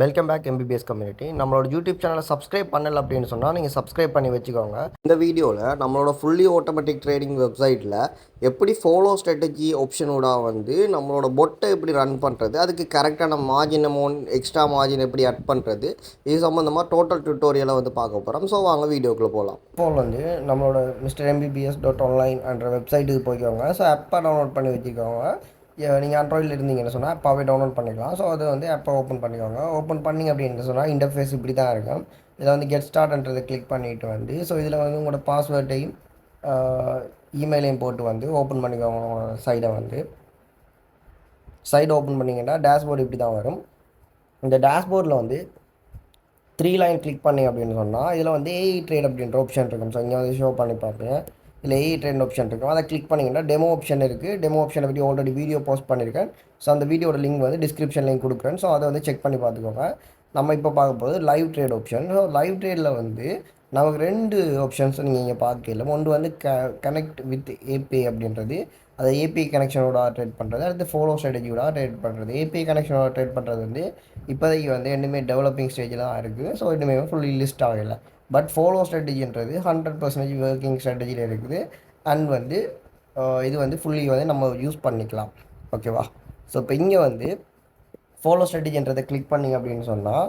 Welcome back MBBS community. நம்மளோட YouTube சேனலை subscribe பண்ணல அப்படின்னு சொன்னால் நீங்கள் சப்ஸ்கிரைப் பண்ணி வச்சுக்கோங்க. இந்த வீடியோவில் நம்மளோட ஃபுல்லி ஆட்டோமேட்டிக் ட்ரேடிங் வெப்சைட்டில் எப்படி ஃபாலோ ஸ்ட்ராட்டஜி ஆப்ஷனோட நம்மளோட பொட்டை எப்படி ரன் பண்ணுறது, அதுக்கு கரெக்டான மார்ஜின் அமௌண்ட் எக்ஸ்ட்ரா மார்ஜின் எப்படி அட் பண்ணுறது, இது சம்மந்தமாக டோட்டல் டியூட்டோரியலை பார்க்க போகிறோம். ஸோ வாங்க வீடியோக்குள்ளே போகலாம். இப்போ நம்மளோட மிஸ்டர் mbs.online என்ற வெப்சைட்டுக்கு போய்க்கோங்க. ஸோ ஆப்பை டவுன்லோட் பண்ணி வச்சுக்கோங்க. நீங்கள் ஆண்ட்ராய்டில் இருந்தீங்கன்னு சொன்னால் ஆப்பாகவே டவுன்லோட் பண்ணிக்கலாம். ஸோ அது ஆப்பை ஓப்பன் பண்ணிக்கோங்க. ஓப்பன் பண்ணிங்க அப்படின்னு சொன்னால் இன்டர்ஃபேஸ் இப்படி தான் இருக்கும். இதில் கெட் ஸ்டார்ட்ன்றதை கிளிக் பண்ணிவிட்டு ஸோ இதில் உங்களோட பாஸ்வேர்டையும் இமெயிலையும் போட்டு ஓப்பன் பண்ணிக்கோங்க. சைடை ஓப்பன் பண்ணிங்கன்னா டேஷ்போர்டு இப்படி தான் வரும். இந்த டேஷ்போர்டில் 3 லைன் கிளிக் பண்ணி அப்படின்னு சொன்னால் இதில் ஏஐ ட்ரேட் அப்படின்ற ஆப்ஷன் இருக்கும். ஸோ இங்கே ஷோ பண்ணி பார்ப்பேன். இல்லை ஏஐ ட்ரெண்ட் ஆப்ஷன் இருக்கும். அதை கிளிக் பண்ணிங்கன்னா டெமோ ஆப்ஷன் இருக்குது. டெமோ ஆப்ஷனை பற்றி ஆல்ரெடி வீடியோ போஸ்ட் பண்ணியிருக்கேன். ஸோ அந்த வீடியோட லிங்க் டிஸ்கிரிப்ஷன் லிங்க் கொடுக்குறேன். ஸோ அதை செக் பண்ணி பார்த்துக்கோங்க. நம்ம இப்போ பார்க்க போது live trade option. So live ட்ரேடில் நமக்கு 2 ஆப்ஷன்ஸ் நீங்கள் இங்கே பார்க்கலாம். ஒன்று கனெக்ட் வித் ஏபிஐ அப்படின்றது, அதை ஏபிஐ கனெக்ஷனோட ட்ரேட் பண்ணுறது. அடுத்து ஃபாலோ ஸ்ட்ராட்டஜியோட ட்ரேட் பண்ணுறது. ஏபிஐ கனெக்ஷனோட ட்ரேட் பண்ணுறது இப்போதைக்கு இன்னுமே டெவலப்பிங் ஸ்டேஜில் தான் இருக்குது. ஸோ இன்னுமே ஃபுல்லி லிஸ்ட் ஆகலை. பட் ஃபாலோ ஸ்ட்ராட்டஜின்றது 100% ஒர்க்கிங் ஸ்ட்ராட்டஜியில் இருக்குது. அண்ட் இது ஃபுல்லி நம்ம யூஸ் பண்ணிக்கலாம். ஓகேவா? ஸோ இப்போ இங்கே ஃபாலோ ஸ்ட்ராட்டஜின்றதை கிளிக் பண்ணிங்க அப்படின்னு சொன்னால்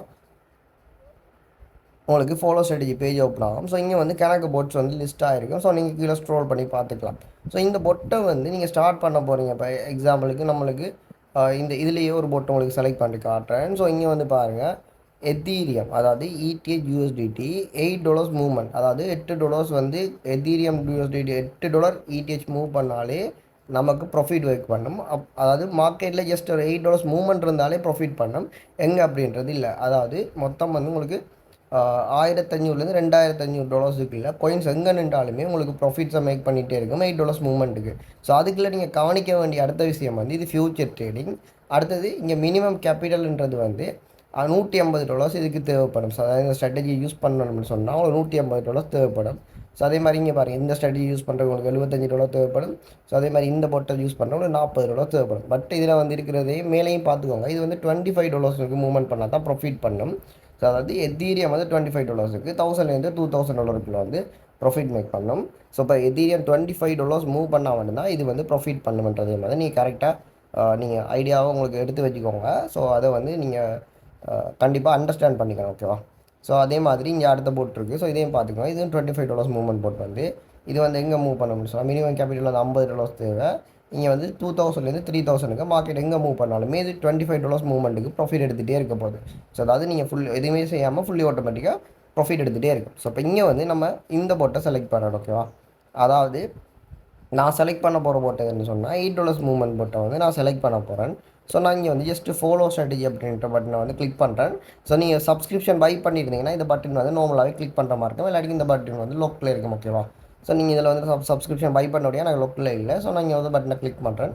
உங்களுக்கு ஃபாலோ ஸ்ட்ராட்டஜி பேஜ் ஓப்பன் ஆகும். ஸோ இங்கே கணக்கு பொட்ஸ் லிஸ்ட் ஆகிருக்கும். ஸோ நீங்கள் கீழே ஸ்க்ரோல் பண்ணி பார்த்துக்கலாம். ஸோ இந்த பொட்டை நீங்கள் ஸ்டார்ட் பண்ண போகிறீங்க. இப்போ எக்ஸாம்பிளுக்கு நம்மளுக்கு இந்த இதுலேயே ஒரு பொட்டை உங்களுக்கு செலக்ட் பண்ணி காட்டுறேன். ஸோ இங்கே பாருங்கள், எத்தீரியம் அதாவது ETH USDT $8 மூவ்மெண்ட், அதாவது $8 எத்தீரியம் USDT $8 ETH மூவ் பண்ணாலே நமக்கு ப்ராஃபிட் ஒர்க் பண்ணும். அதாவது மார்க்கெட்டில் ஜஸ்ட் ஒரு $8 மூவ்மெண்ட் இருந்தாலே ப்ராஃபிட் பண்ணும். எங்கே அப்படின்றது இல்லை. அதாவது மொத்தம் உங்களுக்கு $1500 $2500 இல்லை காயின்ஸ் எங்கே நின்றாலுமே உங்களுக்கு ப்ராஃபிட்ஸை மேக் பண்ணிகிட்டே இருக்கும் $8 மூவ்மெண்ட்டுக்கு. ஸோ அதுக்குள்ளே நீங்கள் கவனிக்க வேண்டிய அடுத்த விஷயம் இது ஃபியூச்சர் ட்ரேடிங். அடுத்தது இங்கே மினிமம் கேபிட்டல்ன்றது $150 இதுக்கு தேவைப்படும். ஸோ அதாவது இந்த ஸ்ட்ராட்டஜி யூஸ் பண்ணணும்னு சொன்னால் உங்களுக்கு $150 தேவைப்படும். ஸோ அதே மாதிரி இங்கே பாருங்கள், இந்த ஸ்ட்ராட்டஜி யூஸ் பண்ணுறவங்களுக்கு $75 தேவைப்படும். ஸோ அதே மாதிரி இந்த பொட்டை யூஸ் பண்ணுறவங்களுக்கு $40 தேவைப்படும். பட் இதில் இருக்கிறதே மேலேயும் பார்த்துக்கோங்க. இது $25 மூவ்மெண்ட் பண்ணால் தான் ப்ராஃபிட் பண்ணும். ஸோ அதாவது எத்தீரியம் $25 $1000 $2000 ப்ராஃபிட் மேக் பண்ணும். ஸோ இப்போ எத்தீரியம் $25 மூவ் பண்ணால் மட்டும்தான் இது ப்ராஃபிட் பண்ணுமன்றதே மாதிரி நீங்கள் கரெக்டாக நீங்கள் ஐடியாவை உங்களுக்கு எடுத்து வச்சுக்கோங்க. ஸோ அதை நீங்கள் கண்டிப்பாக அண்டர்ஸ்டாண்ட் பண்ணிக்கணும். ஓகேவா? ஸோ அதே மாதிரி இங்கே அடுத்த போட் இருக்குது. ஸோ இதையும் பார்த்துக்கோங்க. இதுவும் $25 மூவ்மெண்ட் போட் இது எங்கே மூவ் பண்ணணும்னு சொன்னால் மினிமம் கேபிட்டல் $50 தேவை. இங்கே 2000 3000 மார்க்கெட் எங்கே மூவ் பண்ணாலுமே இது $25 மூவ்மெண்ட்டுக்கு ப்ராஃபிட் எடுத்துகிட்டே இருக்க போகுது. ஸோ அதாவது நீங்கள் எதுவுமே செய்யாமல் ஃபுல்லி ஆட்டோமேட்டிக்காக ப்ராஃபிட் எடுத்துகிட்டே இருக்கும். ஸோ இப்போ இங்கே நம்ம இந்த போட்டை செலக்ட் பண்ணணும். ஓகேவா? அதாவது நான் செலக்ட் பண்ண போகிற போட்டை என்ன சொன்னால் $8 மூவ்மெண்ட் போட்டை நான் செலக்ட் பண்ண போகிறேன். ஸோ நான் இங்கே ஜஸ்ட் ஃபாலோ ஸ்ட்ராட்டஜி அப்படின்ற பட்டனை கிளிக் பண்ணுறேன். ஸோ நீங்கள் சப்ஸ்கிரிப்ஷன் பை பண்ணியிருந்தீங்கன்னா இந்த பட்டன் நார்மலாகவே கிளிக் பண்ணுற மாதிரி இருக்கும். இல்லாட்டி இந்த பட்டன் லோக்கலில் இருக்கும். ஓகேவா? ஸோ நீங்கள் இதில் சப்ஸ்கிரிப்ஷன் பை பண்ண முடியாது, நாங்கள் லோக்கலில் இல்லை. ஸோ நான் இங்கே பட்டனை கிளிக் பண்ணுறேன்.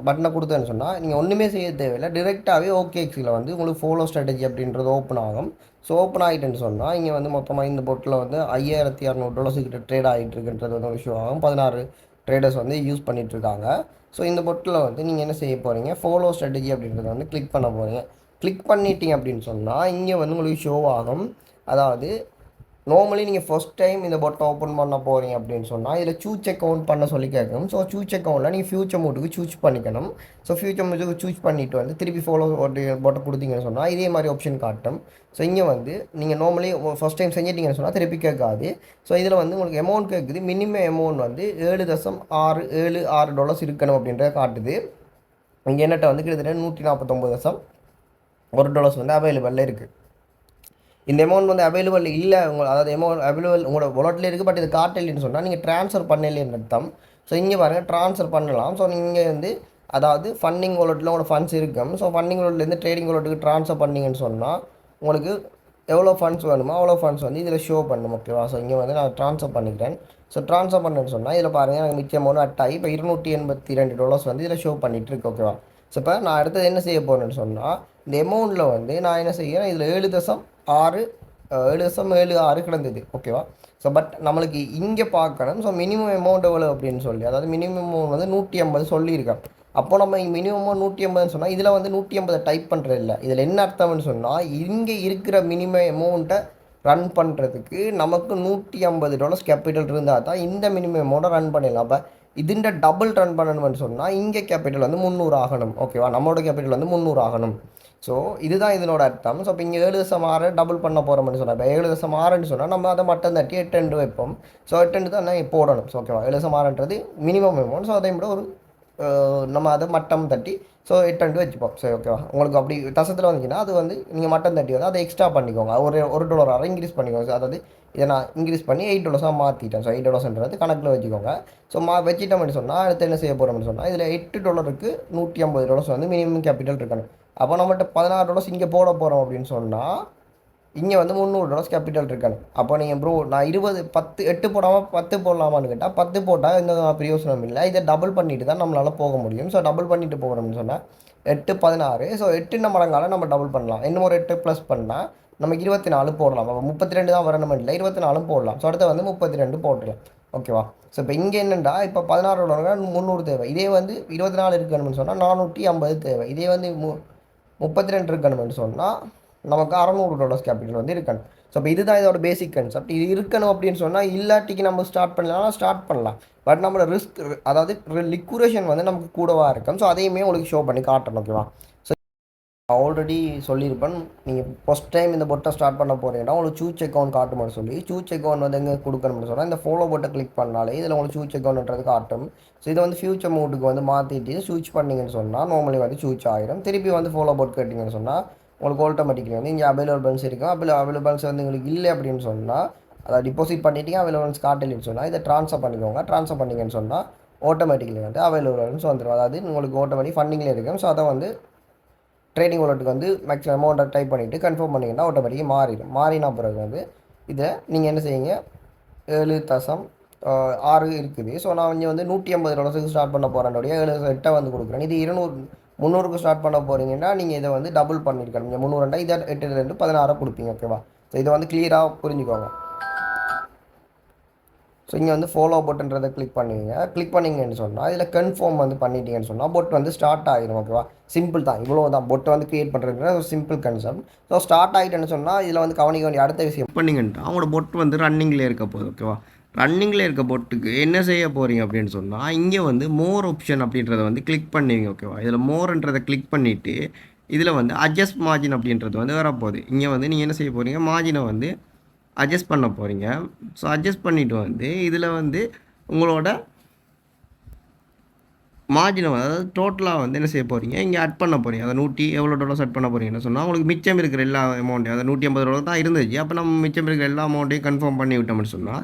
பட்டனை கொடுத்தேன்னு சொன்னால் நீங்கள் ஒன்றுமே செய்ய தேவையில்லை. டிரெக்டாகவே OKXயில் உங்களுக்கு ஃபாலோ ஸ்ட்ராட்டஜி அப்படின்றது ஓப்பன் ஆகும். ஸோ ஓப்பன் ஆகிட்டுன்னு சொன்னால் இங்கே மொத்தமாக இந்த போட்டில் $5600 கிட்ட ட்ரேட் ஆகிட்டு இருக்குன்றது ஒரு விஷயம் ஆகும். 16 ட்ரேடர்ஸ் யூஸ் பண்ணிகிட்ருக்காங்க. ஸோ இந்த பொட்டில் நீங்கள் என்ன செய்ய போகிறீங்க, ஃபாலோ ஸ்ட்ராட்டஜி அப்படின்றத கிளிக் பண்ண போகிறீங்க. கிளிக் பண்ணிட்டீங்க அப்படின்னு சொன்னால் இங்கே உங்களுக்கு ஷோ ஆகும். அதாவது நார்மலி நீங்கள் ஃபஸ்ட் டைம் இந்த பொட்டை ஓப்பன் பண்ண போகிறீங்க அப்படின்னு சொன்னால் இதில் சூஸ் அக்கௌண்ட் பண்ண சொல்லி கேட்கும். ஸோ சூஸ் அக்கௌண்ட்டில் நீங்கள் ஃபியூச்சர் மோட்டுக்கு சூஸ் பண்ணிக்கணும். ஸோ ஃபியூச்சர் மோட்டுக்கு சூஸ் பண்ணிவிட்டு திருப்பி ஃபாலோ பொட்டை கொடுத்தீங்கன்னு சொன்னால் இதே மாதிரி ஆப்ஷன் காட்டும். ஸோ இங்கே நீங்கள் நார்மலி ஃபஸ்ட் டைம் செஞ்சிட்டிங்கன்னு சொன்னால் திருப்பி கேட்காது. ஸோ இதில் உங்களுக்கு அமௌண்ட் கேட்குது. மினிமம் அமௌண்ட் $7.676 இருக்கணும் அப்படின்றத காட்டுது. இங்கே என்னட்ட கிட்டத்தட்ட $149.1 அவைலபிளில் இருக்குது. இந்த அமௌண்ட் அவைலபிள் இல்லை அதாவது அவைலபிள் உங்களோட வாலெட்டில் இருக்குது. பட் இது காட்டலைன்னு சொன்னால் நீங்கள் ட்ரான்ஸ்ஃபர் பண்ணலைன்னு அர்த்தம். ஸோ இங்கே பாருங்கள், ட்ரான்ஸ்ஃபர் பண்ணலாம். ஸோ நீங்கள் அதாவது ஃபண்டிங் வாலெட்டில் உங்களோட ஃபண்ட்ஸ் இருக்கும். ஸோ ஃபண்டிங் வாலெட்லேருந்து ட்ரேடிங் வாலெட்டுக்கு ட்ரான்ஸ்ஃபர் பண்ணிங்கன்னு சொன்னால் உங்களுக்கு எவ்வளோ ஃபண்ட்ஸ் வேணுமோ அவ்வளோ ஃபண்ட்ஸ் இதில் ஷோ பண்ணும். ஓகேவா? ஸோ இங்கே நான் ட்ரான்ஸ்ஃபர் பண்ணிக்கிறேன். ஸோ ட்ரான்ஸ்ஃபர் பண்ணேன்னு சொன்னால் இதில் பாருங்கள், எனக்கு மிச்சம் அமௌண்ட் அட்டாகி இப்போ $282 இதில் ஷோ பண்ணிகிட்ருக்கு. ஓகேவா? ஸோ இப்போ நான் அடுத்தது என்ன செய்ய போகிறேன்னு சொன்னால் இந்த அமௌண்ட்டில் நான் என்ன செய்கிறேன், இதில் 7.76 கிடந்தது. ஓகேவா? ஸோ பட் நம்மளுக்கு இங்கே பார்க்கணும். ஸோ மினிமம் அமௌண்ட் எவ்வளோ அப்படின்னு சொல்லி, அதாவது மினிமம் அமௌண்ட் 150 சொல்லியிருக்கேன். அப்போ நம்ம மினிமமாக 180 சொன்னால் இதில் வந்து 180 டைப் பண்ணுறது இல்லை. இதில் என்ன அர்த்தம்னு சொன்னால் இங்கே இருக்கிற மினிமம் அமௌண்ட்டை ரன் பண்ணுறதுக்கு நமக்கு $150 கேபிட்டல் இருந்தால் தான் இந்த மினிமம் அமௌண்ட்டை ரன் பண்ணிடலாம். அப்போ இதுண்ட டபுள் ரன் பண்ணணும்னு சொன்னால் இங்கே கேபிட்டல் வந்து 300 ஆகணும். ஓகேவா, நம்மளோட கேபிட்டல் வந்து 300 ஆகணும். ஸோ இதுதான் இதனோட அர்த்தம். ஸோ இப்போ இங்கே 7.6 டபுள் பண்ண போகிறோம்னு சொன்னால் இப்போ 7.6ன்னு சொன்னால் நம்ம அதை மட்டும் தட்டி 8 வைப்போம். ஸோ 8 தான் நான் போடணும். ஸோ ஓகேவா, 7.6ன்றது மினிமம் அமௌண்ட். ஸோ அதையும் விட ஒரு நம்ம அதை மட்டம் தட்டி ஸோ 8 வச்சுப்போம். சரி ஓகேவா, உங்களுக்கு அப்படி தசத்தில் வந்துச்சுன்னா அது வந்து நீங்கள் மட்டம் தட்டி வந்து அதை எக்ஸ்ட்ரா பண்ணிக்கோங்க. $1 இன்க்ரீஸ் பண்ணிக்கோங்க. அதாவது இதை நான் இன்க்ரீஸ் பண்ணி $8 மாற்றிட்டேன். ஸோ $8 கணக்கில் வச்சுக்கோங்க. ஸோ வச்சிட்டோம்னு சொன்னால் அடுத்து என்ன செய்ய போகிறோம்னு சொன்னால் இதில் $8க்கு $150 வந்து மினிமம் கேபிட்டல் இருக்கணும். அப்போ நம்மகிட்ட $16 இங்கே போட போகிறோம் அப்படின்னு சொன்னால் இங்கே வந்து $300 கேபிட்டல் இருக்கணும். அப்போ நீங்கள் ப்ரோ நான் 8 போடாமல் 10 போடலாமான்னு கேட்டால் 10 போட்டால் எந்த பிரயோசனம் இல்லை. இதை டபுள் பண்ணிட்டு தான் நம்மளால் போக முடியும். ஸோ டபுள் பண்ணிட்டு போகிறோம்னு சொன்னால் 8 16. ஸோ 8 மடங்கால நம்ம டபுள் பண்ணலாம். இன்னும் ஒரு 8 ப்ளஸ் பண்ணால் நமக்கு 24 போடலாம். அப்போ 32 தான் வரணும் இல்லை, 24 போடலாம். ஸோ அடுத்த வந்து 32 போட்டுடலாம். ஓகேவா. ஸோ இப்போ இங்கே என்னென்னா இப்போ $16 300 தேவை. இதே வந்து 24 இருக்கணும்னு சொன்னால் 450 தேவை. இதே வந்து 32 இருக்கணும்னு சொன்னால் நமக்கு $600 கேபிட்டல் வந்து இருக்கணும். ஸோ இப்போ இதுதான் இதோட பேசிக் கன்செப்ட். இது இருக்கணும் அப்படின்னு சொன்னால் இல்லாட்டிக்கு நம்ம ஸ்டார்ட் பண்ணலாம். பட் நம்மளோட ரிஸ்க் அதாவது லிக்விடேஷன் வந்து நமக்கு கூடவா இருக்கும். ஸோ அதையுமே உங்களுக்கு ஷோ பண்ணி காட்டணும். ஓகேவா. ஸோ ஆல்ரெடி சொல்லியிருப்பேன், நீங்கள் ஃபஸ்ட் டைம் இந்த பொட்டை ஸ்டார்ட் பண்ண போகிறீங்கன்னா உங்களுக்கு சூஸ் அக்கௌண்ட் காட்டுமான்னு சொல்லி சூஸ் அக்கௌண்ட் வந்து எங்கே கொடுக்கணும்னு சொன்னால் இந்த ஃபாலோ பட்டை கிளிக் பண்ணாலே இதில் உங்களுக்கு சூஸ் அக்கௌண்ட்ன்றது காட்டும். ஸோ இதை வந்து ஃபியூச்சர் மோட்டுக்கு வந்து மாற்றிட்டு சூஸ் பண்ணிங்கன்னு சொன்னால் நார்மலி வந்து சூஸ் ஆகிடும். திருப்பி வந்து ஃபாலோ பட் கேட்டிங்கன்னு சொன்னால் உங்களுக்கு ஆட்டோமேட்டிக்லி வந்து இங்கே அவைலபிள்ஸ் இருக்கும். அவைலபிள்ஸ் வந்து உங்களுக்கு இல்லை அப்படின்னு சொன்னால் அதை டிபாசிட் பண்ணிட்டீங்க, அவைலபிள்ஸ் காட்டலின்னு சொன்னால் இதை ட்ரான்ஸ்ஃபர் பண்ணிக்கோங்க. ட்ரான்ஸ்ஃபர் பண்ணிங்கன்னு சொன்னால் ஆட்டோமேட்டிக்லி வந்து அவைலபிள்ஸ் வந்துடும். அதாவது உங்களுக்கு ஆட்டோமேட்டிக் ஃபண்டிங்கில் இருக்கும். ஸோ அதை வந்து ட்ரேடிங் வாலெட்டுக்கு வந்து மேக்ஸிமம் அமௌண்ட்டை டைப் பண்ணிவிட்டு கன்ஃபார்ம் பண்ணிங்கன்னா ஆட்டோமேட்டிக்காக மாறின பிறகு வந்து இதை நீங்கள் என்ன செய்யுங்க 7.6 இருக்குது. ஸோ நான் இங்கே வந்து $150 ஸ்டார்ட் பண்ண போகிறேன்னுடைய 7.8 வந்து கொடுக்குறேன். இது 300க்கு ஸ்டார்ட் பண்ண போகிறீங்கன்னா நீங்கள் இதை வந்து டபுள் பண்ணியிருக்கணும். நீங்கள் 300 இதை 8 16 கொடுப்பீங்க. ஓகேவா. ஸோ இதை வந்து கிளியராக புரிஞ்சுக்கோங்க. ஸோ இங்கே வந்து ஃபாலோ பட்டன்றதை கிளிக் பண்ணிங்கன்னு சொன்னால் இதில் கன்ஃபார்ம் வந்து பண்ணிட்டீங்கன்னு சொன்னால் பொட் வந்து ஸ்டார்ட் ஆகிடும். ஓகேவா. சிம்பிள் தான், இவ்வளோ தான் பொட்டை வந்து க்ரியேட் பண்ணுறதுங்கிற ஒரு சிம்பிள் கன்செப்ட். ஸோ ஸ்டார்ட் ஆகிட்டேன்னு சொன்னால் இதில் வந்து கவனிக்க வேண்டிய அடுத்த விஷயம் பண்ணிங்கன்னா அவங்களோட பொட் வந்து ரன்னிங்கில் இருக்க போகுது. ஓகேவா. ரன்னிங்கில் இருக்க பொட்டுக்கு என்ன செய்ய போகிறீங்க அப்படின்னு சொன்னால் இங்கே வந்து மோர் ஆப்ஷன் அப்படின்றத வந்து கிளிக் பண்ணுவீங்க. ஓகேவா. இதில் மோர்ன்றதை கிளிக் பண்ணிவிட்டு இதில் வந்து அட்ஜஸ்ட் மார்ஜின் அப்படின்றது வந்து வரப்போகுது. இங்கே வந்து நீங்கள் என்ன செய்ய போகிறீங்க, மார்ஜினை வந்து அட்ஜஸ்ட் பண்ண போகிறீங்க. ஸோ அட்ஜஸ்ட் பண்ணிவிட்டு வந்து இதில் வந்து உங்களோட மார்ஜினை அதாவது டோட்டலாக வந்து என்ன செய்ய போகிறீங்க இங்கே ஆட் பண்ண போகிறீங்க. அதை எவ்வளோ டாலர்ஸ் ஆட் பண்ண போகிறீங்கன்னு சொன்னால் உங்களுக்கு மிச்சம் இருக்கிற எல்லா அமௌண்ட்டையும் அதாவது $150 தான் இருந்துச்சு. அப்போ நம்ம மிச்சம் இருக்கிற எல்லா அமௌண்ட்டையும் கன்ஃபார்ம் பண்ணி விட்டோம்னு சொன்னால்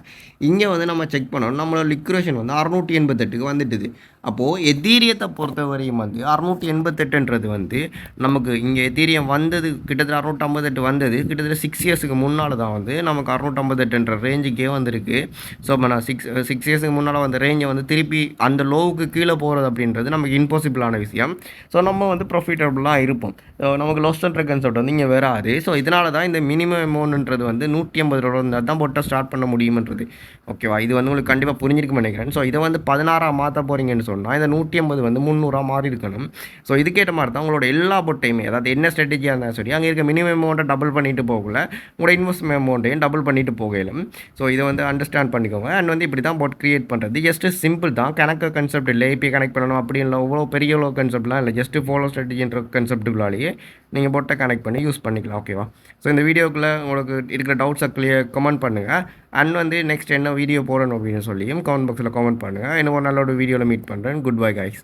இங்கே வந்து நம்ம செக் பண்ணணும். நம்மளோட லிக்விடேஷன் வந்து 688க்கு வந்துட்டுது. அப்போது எதீரியத்தை பொறுத்த வரையும் வந்து 688ன்றது வந்து நமக்கு இங்கே எதீரியம் வந்தது கிட்டத்தட்ட 658 வந்தது கிட்டத்தட்ட 6 இயர்ஸுக்கு முன்னால் தான் வந்து நமக்கு 658ன்ற ரேஞ்சுக்கே வந்திருக்கு. ஸோ இப்போ நான் 6 இயர்ஸுக்கு முன்னால் வந்த ரேஞ்சை வந்து திருப்பி அந்த லோவுக்கு கீழே போகிறது அப்படின்றது நமக்கு இம்பாசிபிளான விஷயம். ஸோ நம்ம வந்து ப்ராஃபிட்டபுளாக இருப்போம். நமக்கு லாஸ்ட்ன்ற கன்செப்ட் வந்து இங்கே வராது. ஸோ இதனால தான் இந்த மினிமம் அமௌண்ட்ன்றது வந்து $150 இருந்தால் தான் போட்டால் ஸ்டார்ட் பண்ண முடியுமன்றது. ஓகேவா. இது வந்து உங்களுக்கு கண்டிப்பாக புரிஞ்சிருக்குன்னு நினைக்கிறேன். ஸோ இதை வந்து 16 மாற்ற போகிறீங்கன்னு சொன்னால் இந்த 150 வந்து 300 மாறி இருக்கணும். ஸோ இதுக்கேற்ற மாதிரி தான் உங்களோட எல்லா பொட்டையுமே அதாவது என்ன ஸ்ட்ராட்டஜியாக இருந்தாலும் சரி அங்கே இருக்க மினிமம் அமௌண்ட்டை டபுள் பண்ணிட்டு போகல உங்களோட இன்வெஸ்ட்மெண்ட் அமௌண்ட்டையும் டபுள் பண்ணிட்டு போகலும். ஸோ இதை வந்து அண்டர்ஸ்டாண்ட் பண்ணிக்கோங்க. அண்ட் வந்து இப்படி தான் போட் கிரியேட் பண்ணுறது ஜஸ்ட் சிம்பிள் தான். கணக்கு கன்செப்ட் இல்லை, ஏபி கனெக்ட் பண்ணணும் அப்படி இல்லை, இவ்வளோ பெரிய அளவு கன்செப்ட்லாம் இல்லை. ஜஸ்ட் ஃபாலோ ஸ்ட்ராட்டஜின்ற கன்செப்ட்டுக்குள்ளாலேயே நீங்கள் பொட்டை கனெக்ட் பண்ணி யூஸ் பண்ணிக்கலாம். ஓகேவா. ஸோ இந்த வீடியோக்குள்ளே உங்களுக்கு இருக்கிற டவுட்ஸை கமெண்ட் பண்ணுங்கள். அண்ட் வந்து நெக்ஸ்ட் என்ன வீடியோ போடணும் அப்படின்னு சொல்லியும் கமெண்ட் பாக்ஸில் கமெண்ட் பண்ணுங்கள். இன்னும் ஒரு நல்ல ஒரு வீடியோவில் மீட் பண்ணுறேன். Good bye guys.